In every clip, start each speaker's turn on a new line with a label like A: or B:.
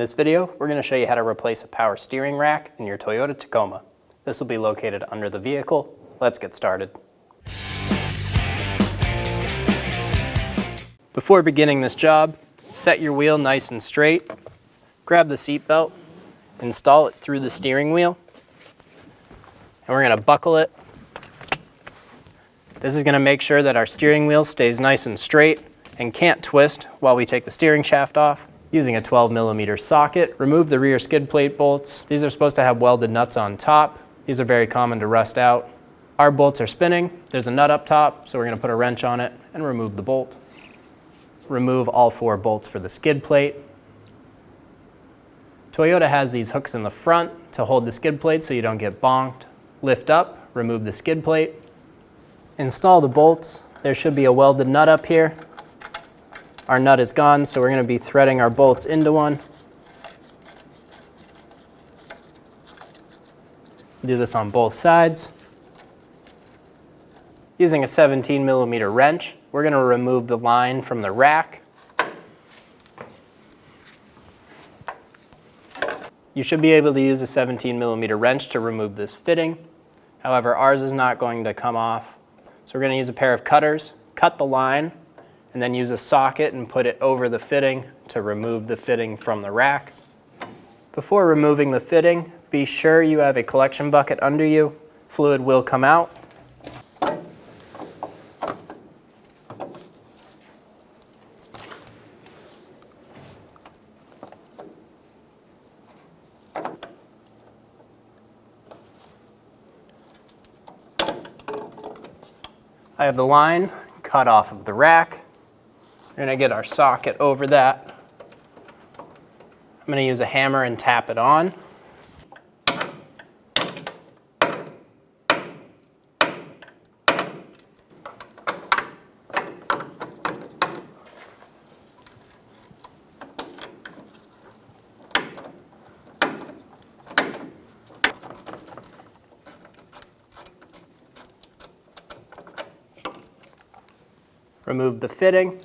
A: this video, we're going to show you how to replace a power steering rack in your Toyota Tacoma. This will be located under the vehicle. Let's get started. Before beginning this job, set your wheel nice and straight, grab the seat belt, install it through the steering wheel, and we're going to buckle it. This is going to make sure that our steering wheel stays nice and straight and can't twist while we take the steering shaft off. Using a 12mm socket, remove the rear skid plate bolts. These are supposed to have welded nuts on top. These are very common to rust out. Our bolts are spinning. There's a nut up top, so we're going to put a wrench on it and remove the bolt. Remove all 4 bolts for the skid plate. Toyota has these hooks in the front to hold the skid plate so you don't get bonked. Lift up, remove the skid plate. Install the bolts. There should be a welded nut up here. Our nut is gone, so we're going to be threading our bolts into one. Do this on both sides. Using a 17mm wrench, we're going to remove the line from the rack. You should be able to use a 17mm wrench to remove this fitting. However, ours is not going to come off. So we're going to use a pair of cutters, cut the line, and then use a socket and put it over the fitting to remove the fitting from the rack. Before removing the fitting, be sure you have a collection bucket under you. Fluid will come out. I have the line cut off of the rack. We're going to get our socket over that. I'm going to use a hammer and tap it on. Remove the fitting.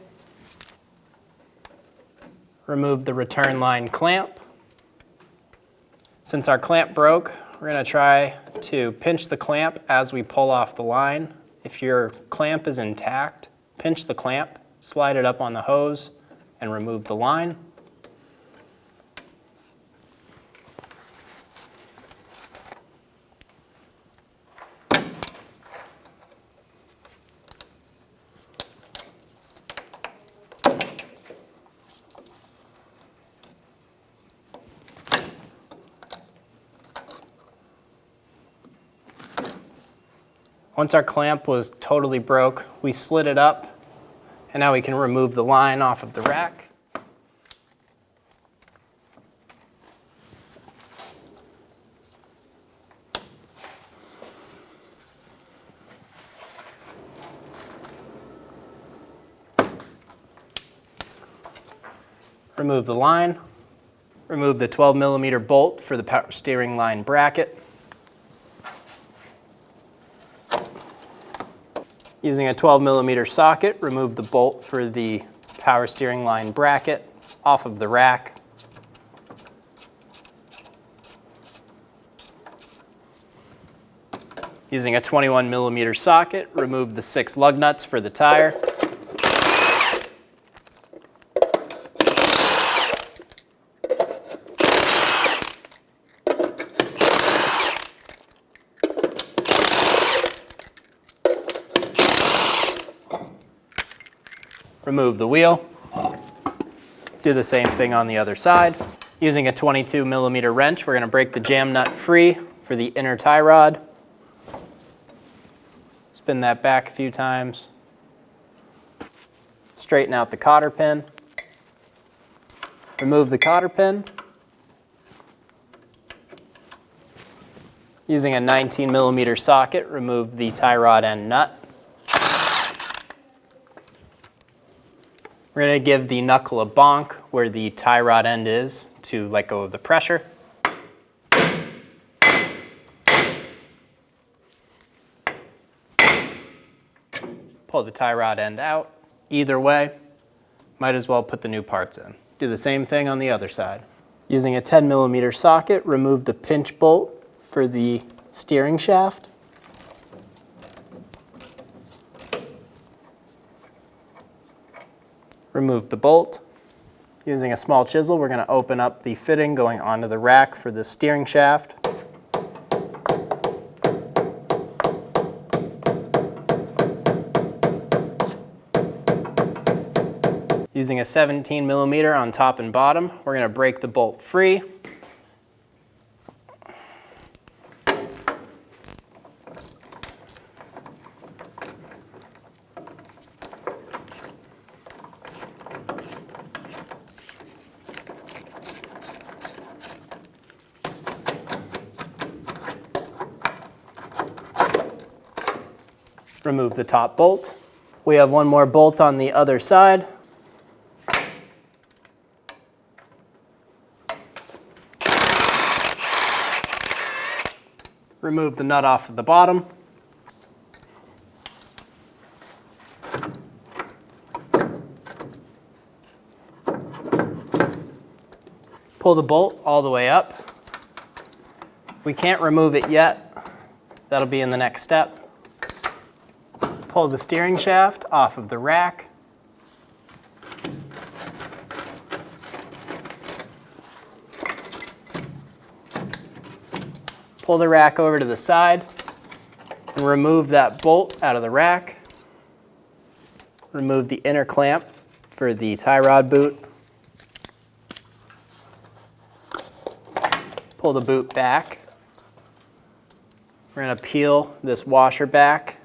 A: Remove the return line clamp. Since our clamp broke, we're going to try to pinch the clamp as we pull off the line. If your clamp is intact, pinch the clamp, slide it up on the hose, and remove the line. Once our clamp was totally broke, we slid it up, and now we can remove the line off of the rack. Remove the line. Remove the 12mm bolt for the power steering line bracket. Using a 12mm socket, remove the bolt for the power steering line bracket off of the rack. Using a 21mm socket, remove the 6 lug nuts for the tire. Remove the wheel. Do the same thing on the other side. Using a 22mm wrench, we're going to break the jam nut free for the inner tie rod. Spin that back a few times. Straighten out the cotter pin. Remove the cotter pin. Using a 19mm socket, remove the tie rod end nut. We're going to give the knuckle a bonk where the tie rod end is to let go of the pressure. Pull the tie rod end out. Either way, might as well put the new parts in. Do the same thing on the other side. Using a 10mm socket, remove the pinch bolt for the steering shaft. Remove the bolt. Using a small chisel, we're going to open up the fitting going onto the rack for the steering shaft. Using a 17mm on top and bottom, we're going to break the bolt free. Remove the top bolt. We have one more bolt on the other side. Remove the nut off of the bottom. Pull the bolt all the way up. We can't remove it yet. That'll be in the next step. Pull the steering shaft off of the rack. Pull the rack over to the side and remove that bolt out of the rack. Remove the inner clamp for the tie rod boot. Pull the boot back. We're going to peel this washer back.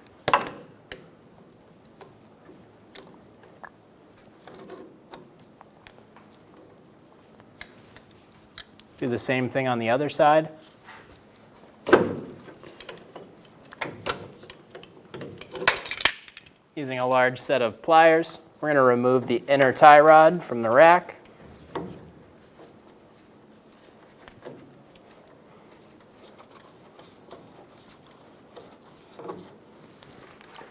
A: Do the same thing on the other side. Using a large set of pliers, we're going to remove the inner tie rod from the rack.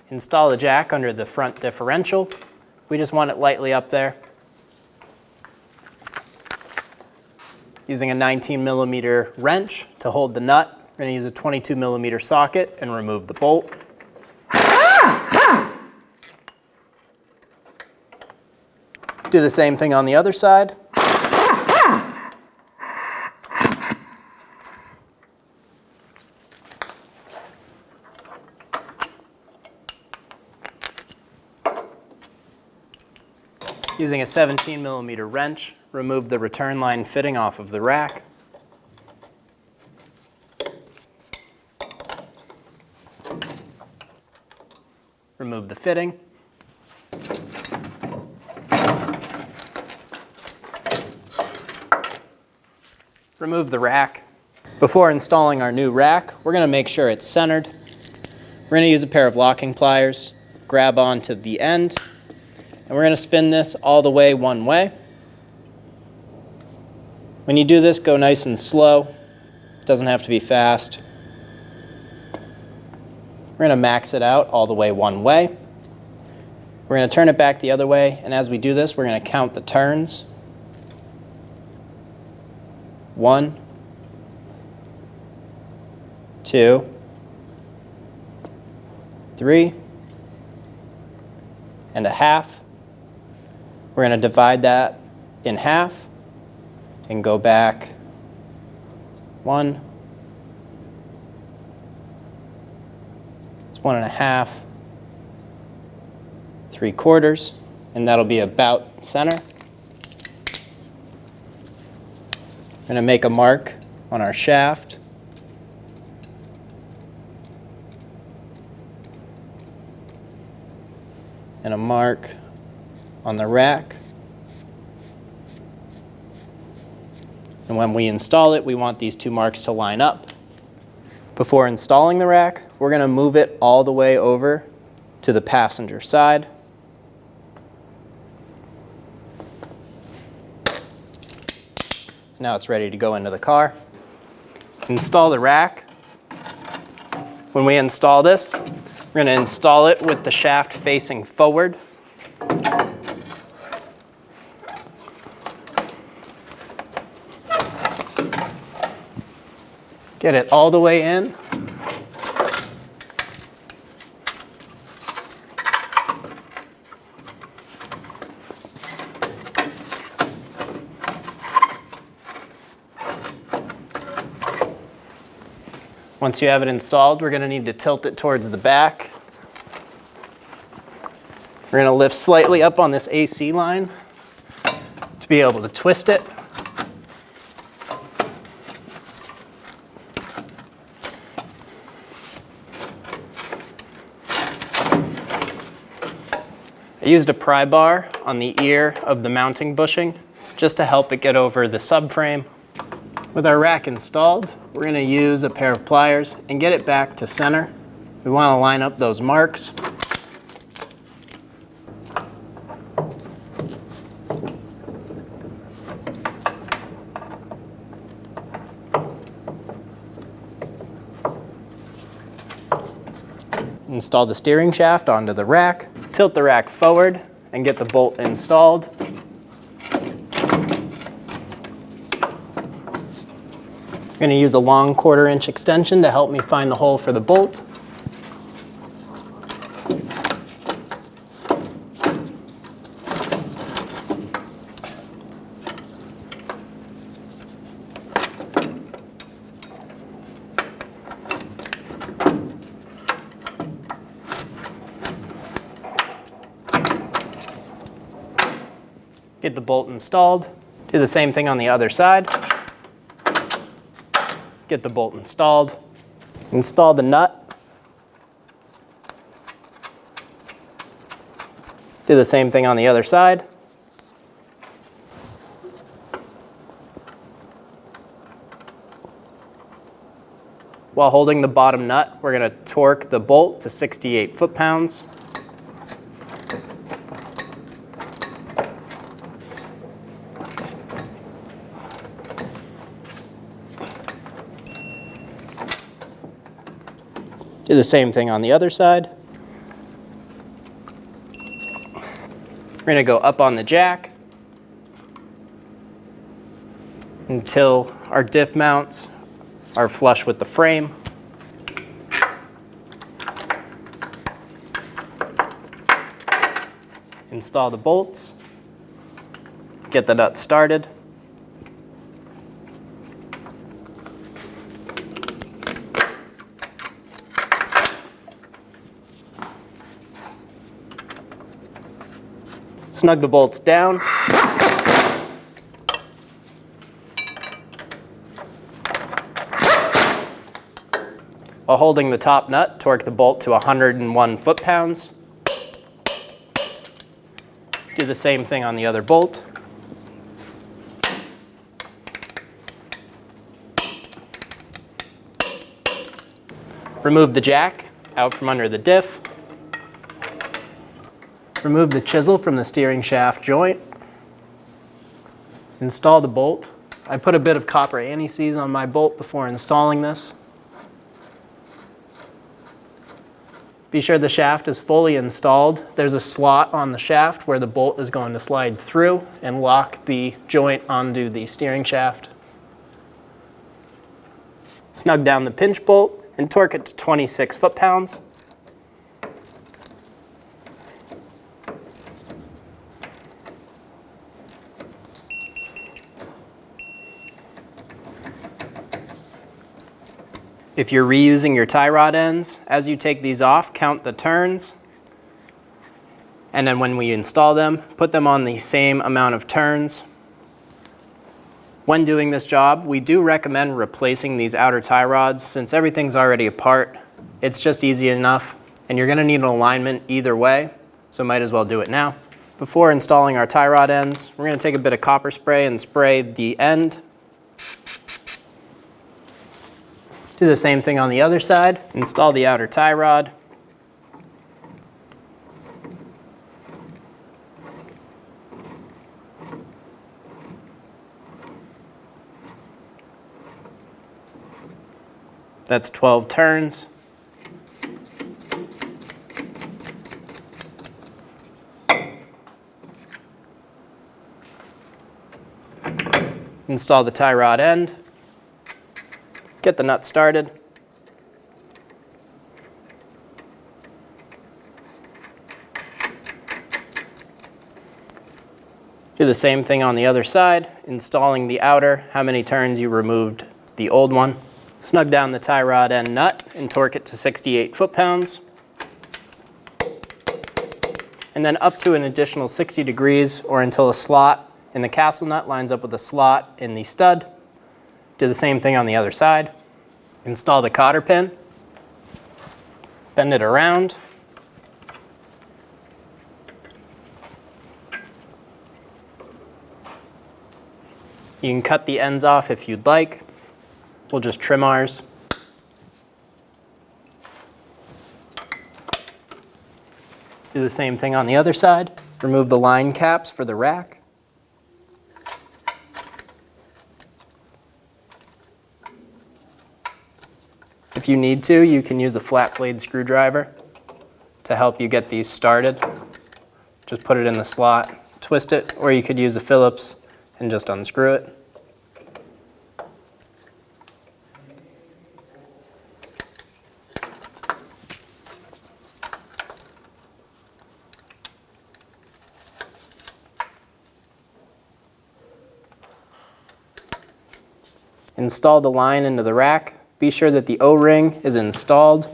A: Install the jack under the front differential. We just want it lightly up there. Using a 19mm wrench to hold the nut, we're going to use a 22mm socket and remove the bolt. Do the same thing on the other side. Using a 17mm wrench, remove the return line fitting off of the rack. Remove the fitting. Remove the rack. Before installing our new rack, we're going to make sure it's centered. We're going to use a pair of locking pliers, grab onto the end, and we're going to spin this all the way one way. When you do this, go nice and slow. It doesn't have to be fast. We're going to max it out all the way one way. We're going to turn it back the other way, and as we do this, we're going to count the turns. 1, 2, 3, and a half. We're going to divide that in half and go back 1. It's 1.5, 3/4, and that'll be about center. We're going to make a mark on our shaft. And a mark on the rack. And when we install it, we want these two marks to line up. Before installing the rack, we're going to move it all the way over to the passenger side. Now it's ready to go into the car. Install the rack. When we install this, we're going to install it with the shaft facing forward. Get it all the way in. Once you have it installed, we're going to need to tilt it towards the back. We're going to lift slightly up on this AC line to be able to twist it. I used a pry bar on the ear of the mounting bushing just to help it get over the subframe. With our rack installed, we're going to use a pair of pliers and get it back to center. We want to line up those marks. Install the steering shaft onto the rack. Tilt the rack forward and get the bolt installed. I'm going to use a long 1/4 inch extension to help me find the hole for the bolt. Get the bolt installed. Do the same thing on the other side. Get the bolt installed. Install the nut. Do the same thing on the other side. While holding the bottom nut, we're going to torque the bolt to 68 foot-pounds. Do the same thing on the other side. We're going to go up on the jack until our diff mounts are flush with the frame. Install the bolts. Get the nut started. Snug the bolts down. While holding the top nut, torque the bolt to 101 foot-pounds. Do the same thing on the other bolt. Remove the jack out from under the diff. Remove the chisel from the steering shaft joint. Install the bolt. I put a bit of copper anti-seize on my bolt before installing this. Be sure the shaft is fully installed. There's a slot on the shaft where the bolt is going to slide through and lock the joint onto the steering shaft. Snug down the pinch bolt and torque it to 26 foot-pounds. If you're reusing your tie rod ends, as you take these off, count the turns. And then when we install them, put them on the same amount of turns. When doing this job, we do recommend replacing these outer tie rods since everything's already apart. It's just easy enough, and you're gonna need an alignment either way, so might as well do it now. Before installing our tie rod ends, we're gonna take a bit of copper spray and spray the end. Do the same thing on the other side. Install the outer tie rod. That's 12 turns. Install the tie rod end. Get the nut started. Do the same thing on the other side, installing the outer, how many turns you removed the old one. Snug down the tie rod end nut and torque it to 68 foot-pounds. And then up to an additional 60 degrees or until a slot in the castle nut lines up with a slot in the stud. Do the same thing on the other side. Install the cotter pin. Bend it around. You can cut the ends off if you'd like. We'll just trim ours. Do the same thing on the other side. Remove the line caps for the rack. If you need to, you can use a flat blade screwdriver to help you get these started. Just put it in the slot, twist it, or you could use a Phillips and just unscrew it. Install the line into the rack. Be sure that the O-ring is installed.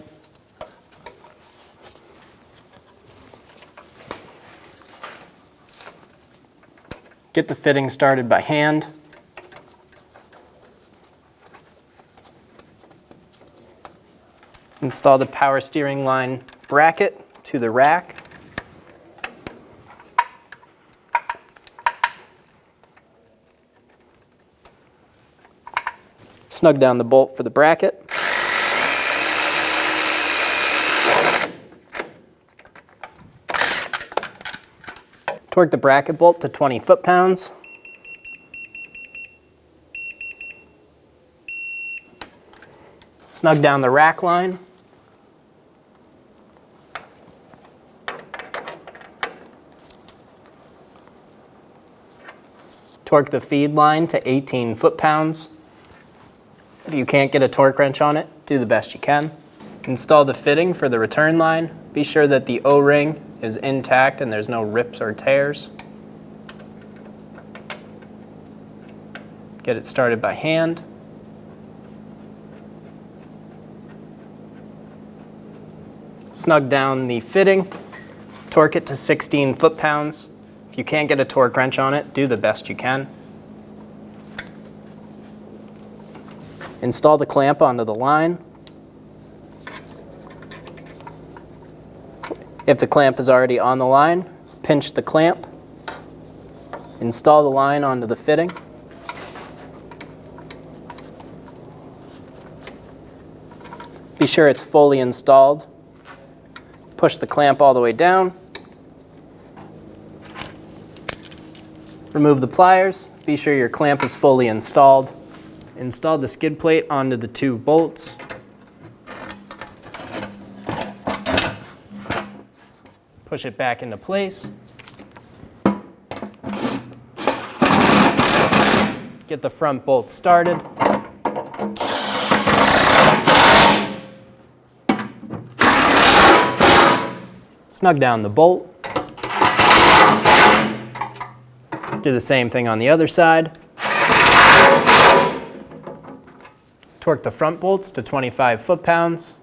A: Get the fitting started by hand. Install the power steering line bracket to the rack. Snug down the bolt for the bracket. Torque the bracket bolt to 20 foot-pounds. Snug down the rack line. Torque the feed line to 18 foot-pounds. If you can't get a torque wrench on it, do the best you can. Install the fitting for the return line. Be sure that the O-ring is intact and there's no rips or tears. Get it started by hand. Snug down the fitting. Torque it to 16 foot-pounds. If you can't get a torque wrench on it, do the best you can. Install the clamp onto the line. If the clamp is already on the line, pinch the clamp. Install the line onto the fitting. Be sure it's fully installed. Push the clamp all the way down. Remove the pliers. Be sure your clamp is fully installed. Install the skid plate onto the two bolts. Push it back into place. Get the front bolt started. Snug down the bolt. Do the same thing on the other side. Torque the front bolts to 25 foot-pounds.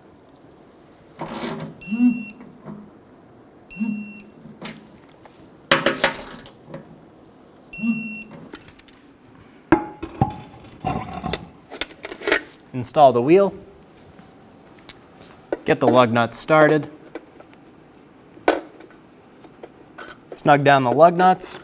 A: Install the wheel. Get the lug nuts started. Snug down the lug nuts.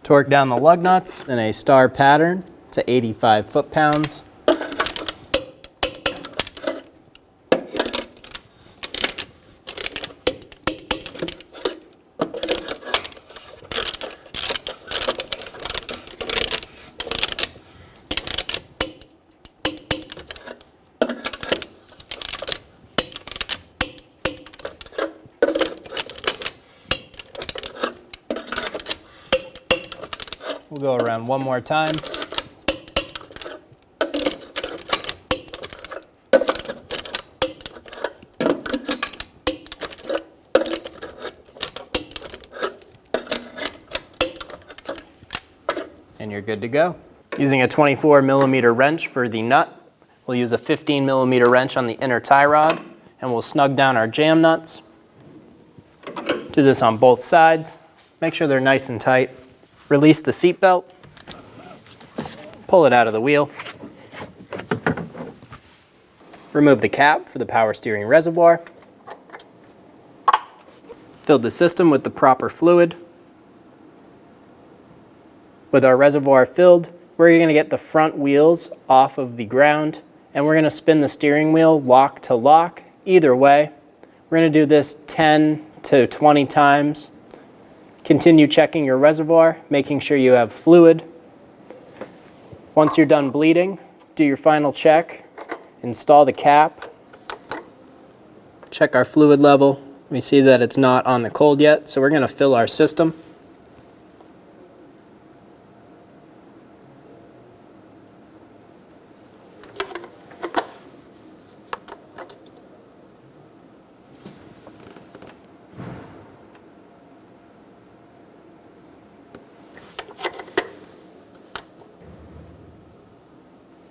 A: Torque down the lug nuts in a star pattern to 85 foot-pounds. We'll go around one more time. And you're good to go. Using a 24mm wrench for the nut, we'll use a 15mm wrench on the inner tie rod, and we'll snug down our jam nuts. Do this on both sides. Make sure they're nice and tight. Release the seat belt. Pull it out of the wheel. Remove the cap for the power steering reservoir. Fill the system with the proper fluid. With our reservoir filled, we're going to get the front wheels off of the ground, and we're going to spin the steering wheel lock to lock. Either way, we're going to do this 10 to 20 times. Continue checking your reservoir, making sure you have fluid. Once you're done bleeding, do your final check, install the cap, check our fluid level. We see that it's not on the cold yet, so we're going to fill our system.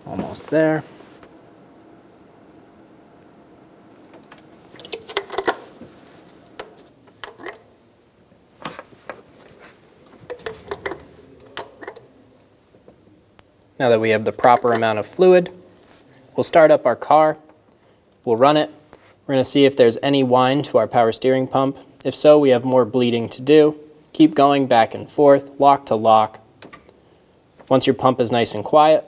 A: Almost there. Now that we have the proper amount of fluid, we'll start up our car, we'll run it. We're going to see if there's any whine to our power steering pump. If so, we have more bleeding to do. Keep going back and forth, lock to lock. Once your pump is nice and quiet,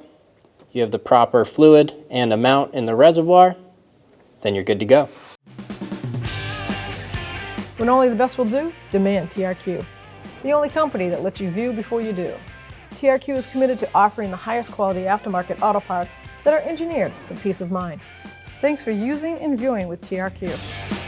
A: you have the proper fluid and amount in the reservoir, then you're good to go.
B: When only the best will do, demand TRQ. The only company that lets you view before you do. TRQ is committed to offering the highest quality aftermarket auto parts that are engineered for peace of mind. Thanks for using and viewing with TRQ.